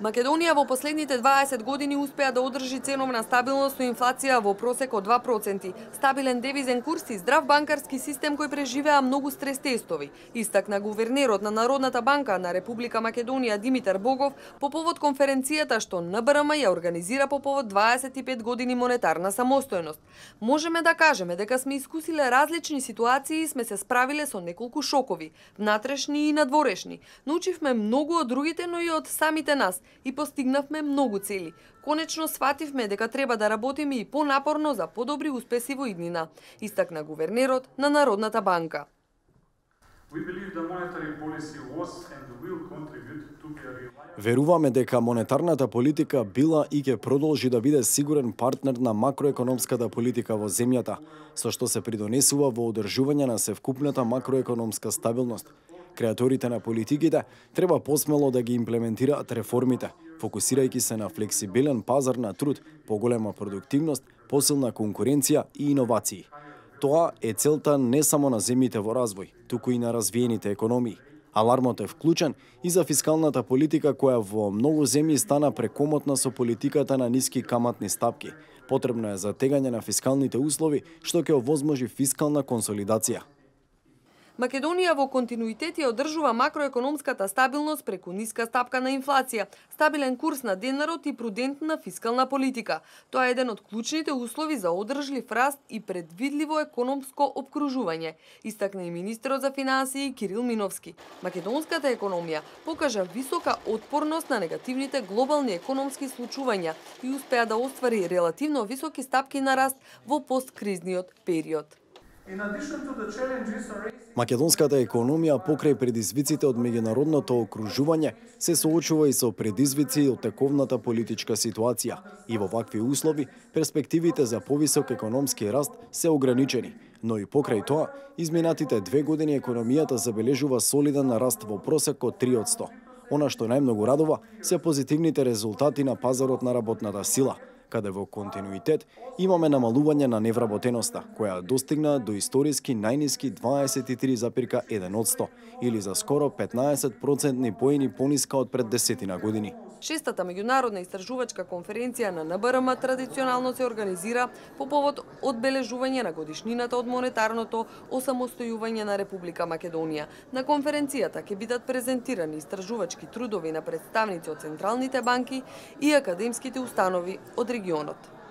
Македонија во последните 20 години успеа да одржи ценовна стабилност со инфлација во просек од 2%, стабилен девизен курс и здрав банкарски систем кој преживеа многу стрес тестови, истакна гувернерот на Народната банка на Република Македонија Димитар Богов по повод конференцијата што НБРМ ја организира по повод 25 години монетарна самостојност. Можеме да кажеме дека сме искусиле различни ситуации и сме се справиле со неколку шокови, внатрешни и надворешни. Научивме многу од другите, но и од самите нас и постигнавме многу цели. Конечно свативме дека треба да работиме и понапорно за подобри успеси во иднина, истакна гувернерот на Народната банка. Веруваме дека монетарната политика била и ќе продолжи да биде сигурен партнер на макроекономската политика во земјата, со што се придонесува во одржување на севкупната макроекономска стабилност. Креаторите на политиките треба посмело да ги имплементираат реформите, фокусирајќи се на флексибилен пазар на труд, поголема продуктивност, посилна конкуренција и иновации. Тоа е целта не само на земјите во развој, туку и на развиените економии. Алармот е вклучен и за фискалната политика која во многу земји стана прекомотна со политиката на ниски каматни стапки. Потребно е затегање на фискалните услови што ќе овозможи фискална консолидација. Македонија во континуитет ја одржува макроекономската стабилност преку ниска стапка на инфлација, стабилен курс на денарот и прудентна фискална политика. Тоа е еден од клучните услови за одржлив раст и предвидливо економско опкружување, истакна и министерот за финансии Кирил Миновски. Македонската економија покажа висока отпорност на негативните глобални економски случувања и успеа да оствари релативно високи стапки на раст во посткризниот период. Македонската економија покрај предизвиците од меѓународното окружување се соочува и со предизвици од тековната политичка ситуација и во вакви услови перспективите за повисок економски раст се ограничени, но и покрај тоа изминатите 2 години економијата забележува солиден раст во просек од 3%. Она што најмногу радува се позитивните резултати на пазарот на работната сила, каде во континуитет имаме намалување на невработеноста, која достигна до историски најниски 23,1% или за скоро 15% поени пониска од пред 10 години. Шестата меѓународна истражувачка конференција на НБРМ традиционално се организира по повод одбележување на годишнината од монетарното осамостојување на Република Македонија. На конференцијата ќе бидат презентирани истражувачки трудови на представници од централните банки и академските установи од регионот.